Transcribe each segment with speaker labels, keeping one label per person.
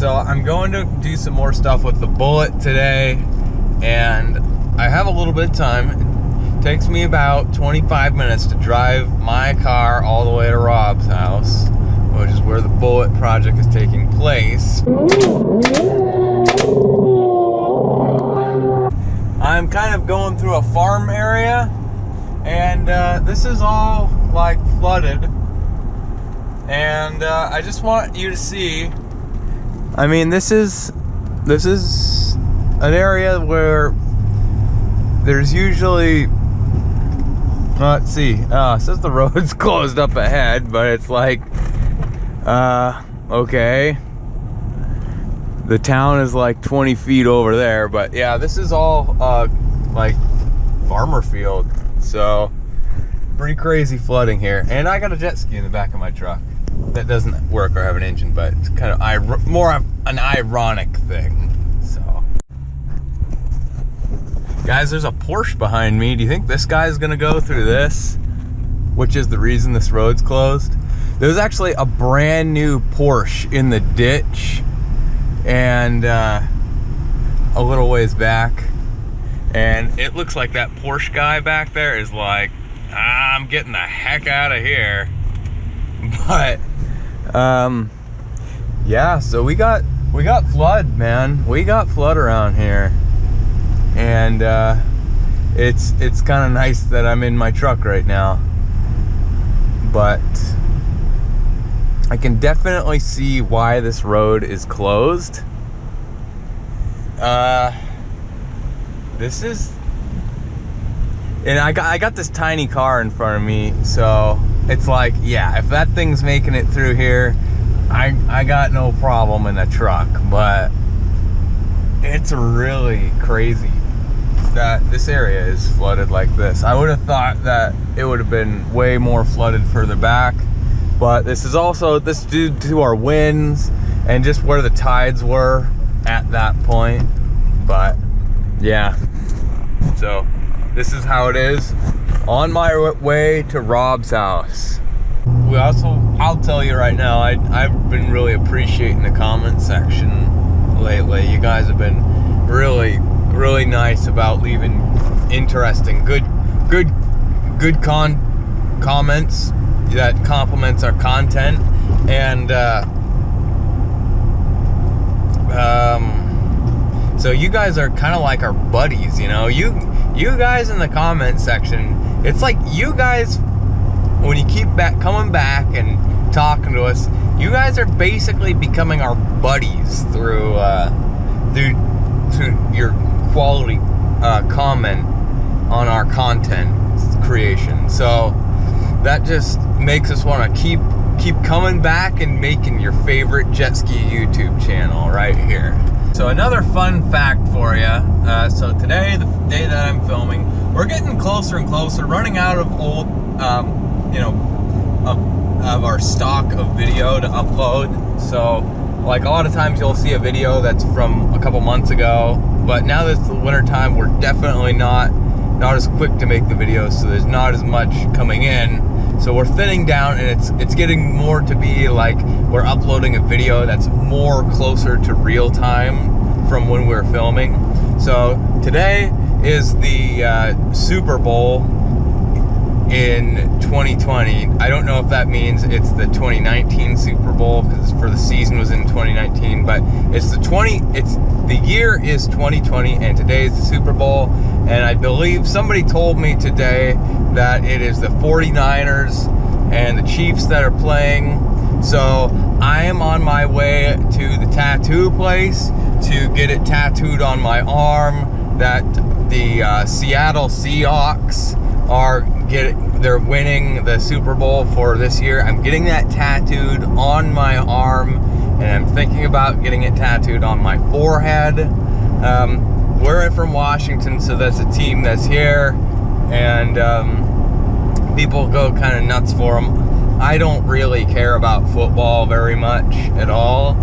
Speaker 1: So I'm going to do some more stuff with the Bullet today, and I have a little bit of time. It takes me about 25 minutes to drive my car all the way to Rob's house, which is where the Bullet project is taking place. I'm kind of going through a farm area, and this is all like flooded, and I just want you to see. I mean, this is an area where there's usually, let's see, it says the road's closed up ahead, but it's like, okay, the town is like 20 feet over there, but yeah, this is all like farmer field, so pretty crazy flooding here. And I got a jet ski in the back of my truck that doesn't work or have an engine, but it's kind of more of an ironic thing. So guys, there's a Porsche behind me. Do you think this guy's gonna go through this, which is the reason this road's closed? There's actually a brand new Porsche in the ditch, and a little ways back, and it looks like that Porsche guy back there is like, I'm getting the heck out of here. But yeah, so we got flood, man. We got flood around here, and it's kind of nice that I'm in my truck right now, but I can definitely see why this road is closed. This is, and I got this tiny car in front of me, so it's like, yeah, if that thing's making it through here, I got no problem in the truck. But it's really crazy that this area is flooded like this. I would have thought that it would have been way more flooded further back, but this is also due to our winds and just where the tides were at that point. But yeah, so this is how it is on my way to Rob's house. I'll tell you right now, I've been really appreciating the comment section lately. You guys have been really nice about leaving interesting, good comments that complements our content, and so you guys are kind of like our buddies, you know. You guys in the comment section, it's like you guys, when you keep coming back and talking to us, you guys are basically becoming our buddies through your quality comment on our content creation. So that just makes us want to keep coming back and making your favorite jet ski YouTube channel right here. So another fun fact for you. So today, the day that I'm filming, we're getting closer and closer, running out of old, of our stock of video to upload. So like a lot of times you'll see a video that's from a couple months ago, but now that it's the winter time, we're definitely not as quick to make the videos, so there's not as much coming in. So we're thinning down, and it's getting more to be like we're uploading a video that's more closer to real time from when we're filming. So today is the Super Bowl in 2020. I don't know if that means it's the 2019 Super Bowl, because for the season was in 2019, but the year is 2020, and today is the Super Bowl. And I believe somebody told me today that it is the 49ers and the Chiefs that are playing. So I am on my way to the tattoo place to get it tattooed on my arm that the Seattle Seahawks they're winning the Super Bowl for this year. I'm getting that tattooed on my arm, and I'm thinking about getting it tattooed on my forehead. We're from Washington, so that's a team that's here, and people go kind of nuts for them. I don't really care about football very much at all,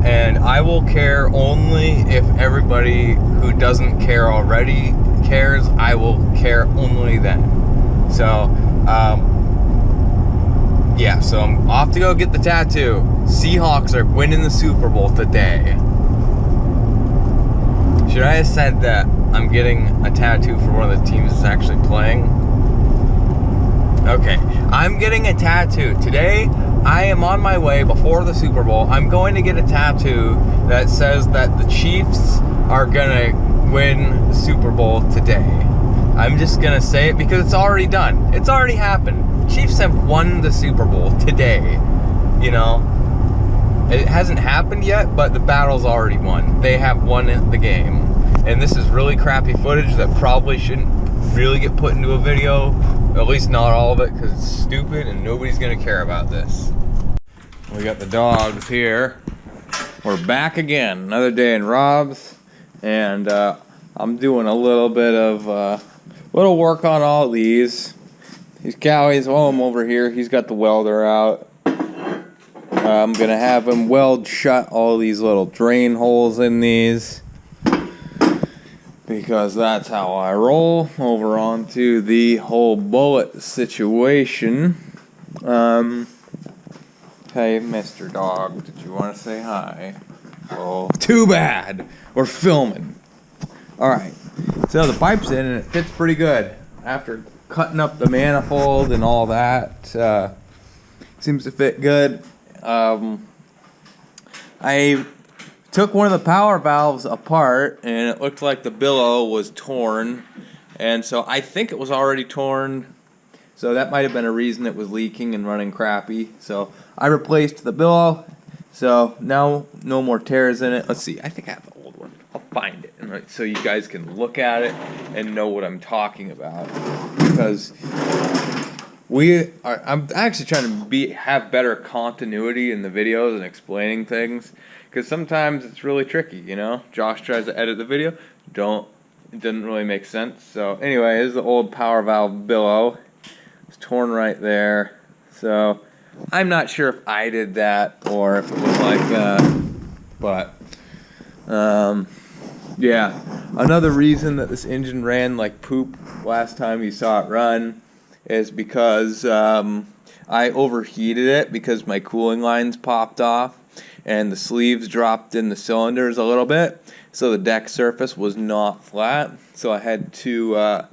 Speaker 1: and I will care only if everybody who doesn't care already cares. I will care only then. So yeah, so I'm off to go get the tattoo. Seahawks are winning the Super Bowl today. Should I have said that I'm getting a tattoo for one of the teams that's actually playing? Okay, I'm getting a tattoo. Today, I am on my way before the Super Bowl. I'm going to get a tattoo that says that the Chiefs are gonna win the Super Bowl today. I'm just gonna say it because it's already done. It's already happened. Chiefs have won the Super Bowl today. You know, it hasn't happened yet, but the battle's already won. They have won the game. And this is really crappy footage that probably shouldn't really get put into a video. At least not all of it, because it's stupid and nobody's gonna care about this. We got the dogs here. We're back again, another day in Rob's, and I'm doing a little bit of little work on all these. These cowies, I'm over here. He's got the welder out. I'm gonna have him weld shut all these little drain holes in these, because that's how I roll. Over onto the whole bullet situation. Hey, Mr. Dog, did you want to say hi? Oh, too bad. We're filming. Alright, so the pipe's in and it fits pretty good. After cutting up the manifold and all that, seems to fit good. I took one of the power valves apart and it looked like the billow was torn, and so I think it was already torn, so that might have been a reason it was leaking and running crappy. So I replaced the billow, so now no more tears in it. Let's see, I think I have the old one. I'll find it so you guys can look at it and know what I'm talking about, because I'm actually trying to have better continuity in the videos and explaining things, because sometimes it's really tricky, you know? Josh tries to edit the video, it doesn't really make sense. So anyway, this is the old power valve billow. It's torn right there. So I'm not sure if I did that or if it was like that, but yeah. Another reason that this engine ran like poop last time you saw it run is because I overheated it because my cooling lines popped off and the sleeves dropped in the cylinders a little bit, so the deck surface was not flat. So I had to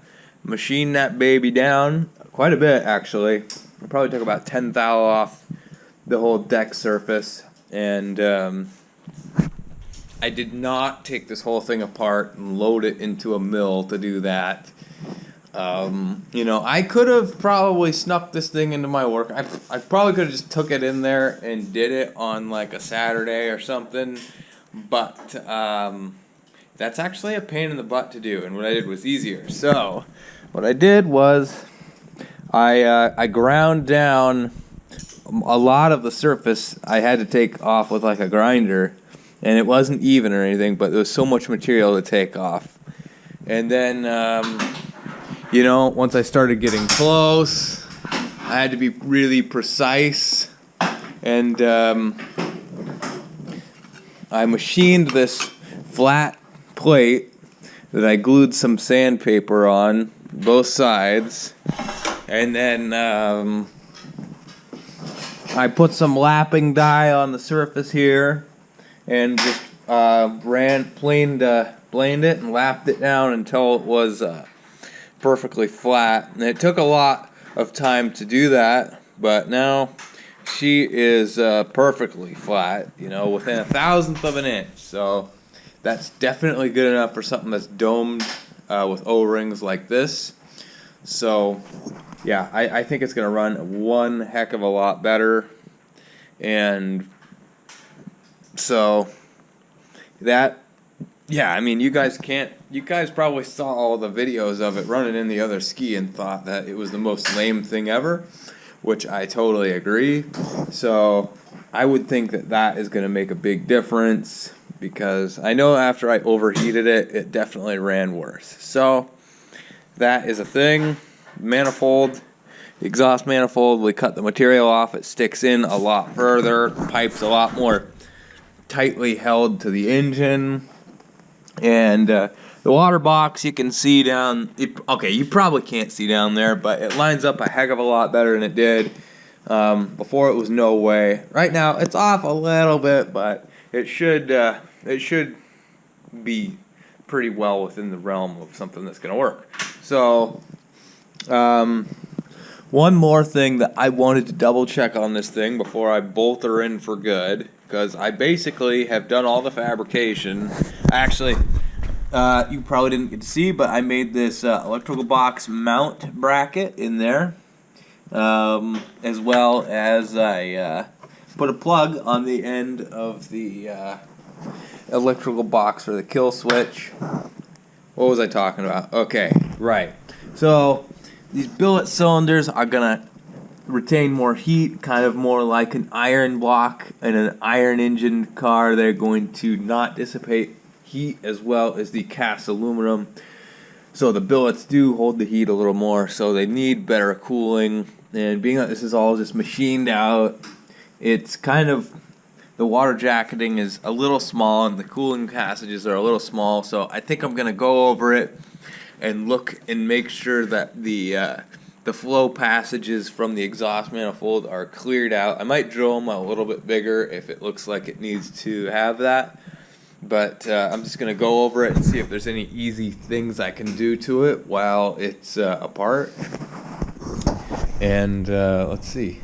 Speaker 1: machine that baby down quite a bit, actually. It probably took about 10 thou off the whole deck surface, and I did not take this whole thing apart and load it into a mill to do that. You know, I could have probably snuck this thing into my work. I probably could have just took it in there and did it on like a Saturday or something, but that's actually a pain in the butt to do, and what I did was easier. So what I did was I ground down a lot of the surface. I had to take off with like a grinder, and it wasn't even or anything, but there was so much material to take off. And then you know, once I started getting close, I had to be really precise, and I machined this flat plate that I glued some sandpaper on both sides, and then I put some lapping dye on the surface here and just planed it and lapped it down until it was perfectly flat. And it took a lot of time to do that, but now she is perfectly flat, you know, within 1/1000th of an inch. So that's definitely good enough for something that's domed with O-rings like this. So yeah, I think it's going to run one heck of a lot better. And so that, yeah, I mean, you guys probably saw all the videos of it running in the other ski and thought that it was the most lame thing ever, which I totally agree. So I would think that that is going to make a big difference, because I know after I overheated it, it definitely ran worse. So that is a thing. Manifold, the exhaust manifold, we cut the material off, it sticks in a lot further, the pipe's a lot more tightly held to the engine. And the water box, you can see down, okay, you probably can't see down there, but it lines up a heck of a lot better than it did Before it was no way. Right now it's off a little bit, but it should be pretty well within the realm of something that's going to work. So, one more thing that I wanted to double check on this thing before I bolt her in for good, because I basically have done all the fabrication. Actually, you probably didn't get to see, but I made this electrical box mount bracket in there, as well as I put a plug on the end of the electrical box for the kill switch. What was I talking about? Okay, right. So these billet cylinders are gonna retain more heat, kind of more like an iron block in an iron engine car. They're going to not dissipate heat as well as the cast aluminum. So the billets do hold the heat a little more, so they need better cooling. And being that this is all just machined out, it's kind of, the water jacketing is a little small and the cooling passages are a little small, so I think I'm going to go over it and look and make sure that the flow passages from the exhaust manifold are cleared out. I might drill them a little bit bigger if it looks like it needs to have that, but I'm just going to go over it and see if there's any easy things I can do to it while it's apart. And let's see.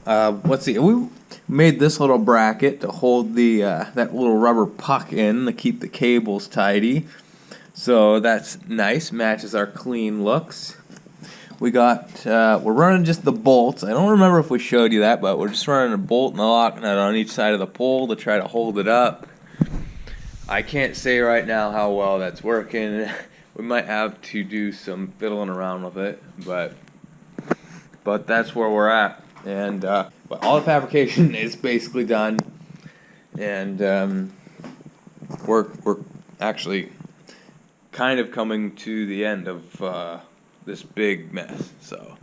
Speaker 1: We made this little bracket to hold the that little rubber puck in to keep the cables tidy. So that's nice, matches our clean looks. We got, we're running just the bolts. I don't remember if we showed you that, but we're just running a bolt and a lock nut on each side of the pole to try to hold it up. I can't say right now how well that's working. We might have to do some fiddling around with it, but that's where we're at. And but all the fabrication is basically done, and we're actually kind of coming to the end of this big mess. So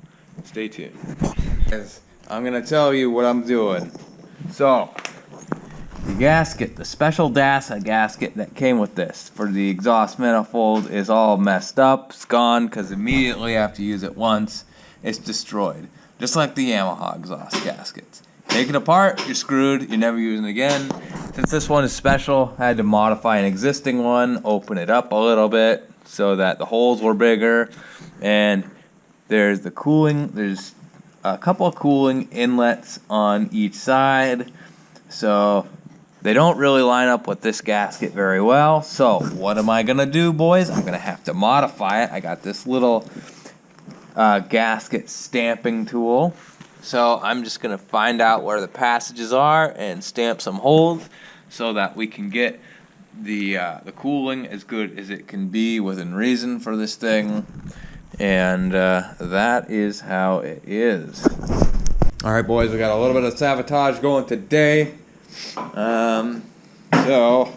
Speaker 1: stay tuned. I'm gonna tell you what I'm doing. So the gasket, the special DASA gasket that came with this for the exhaust manifold, is all messed up. It's gone because immediately after you use it once, it's destroyed. Just like the Yamaha exhaust gaskets. Take it apart, you're screwed, you're never using it again. Since this one is special, I had to modify an existing one, open it up a little bit so that the holes were bigger. And there's the cooling, there's a couple of cooling inlets on each side. So they don't really line up with this gasket very well. So what am I gonna do, boys? I'm gonna have to modify it. I got this little gasket stamping tool. So I'm just going to find out where the passages are and stamp some holes so that we can get the cooling as good as it can be within reason for this thing. And that is how it is. Alright boys, we got a little bit of sabotage going today. So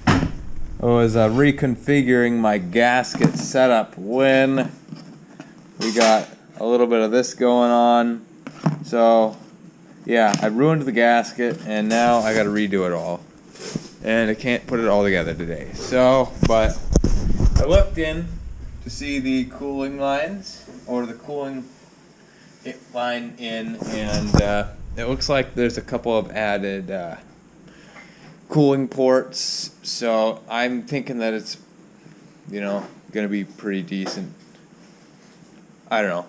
Speaker 1: I was reconfiguring my gasket setup when we got a little bit of this going on. So yeah, I ruined the gasket and now I gotta redo it all. And I can't put it all together today. So, but I looked in to see the cooling lines, or the cooling line in, and it looks like there's a couple of added cooling ports. So I'm thinking that it's, you know, gonna be pretty decent. I don't know.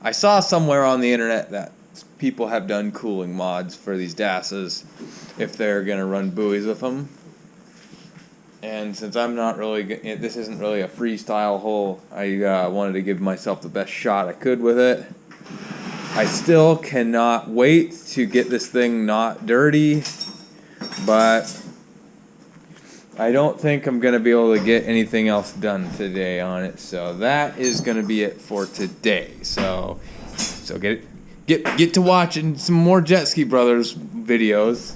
Speaker 1: I saw somewhere on the internet that people have done cooling mods for these DASAs if they're going to run buoys with them. And since I'm not really, this isn't really a freestyle hole, I wanted to give myself the best shot I could with it. I still cannot wait to get this thing not dirty, but I don't think I'm going to be able to get anything else done today on it, so that is going to be it for today. So get to watching some more JetSki Brothers videos.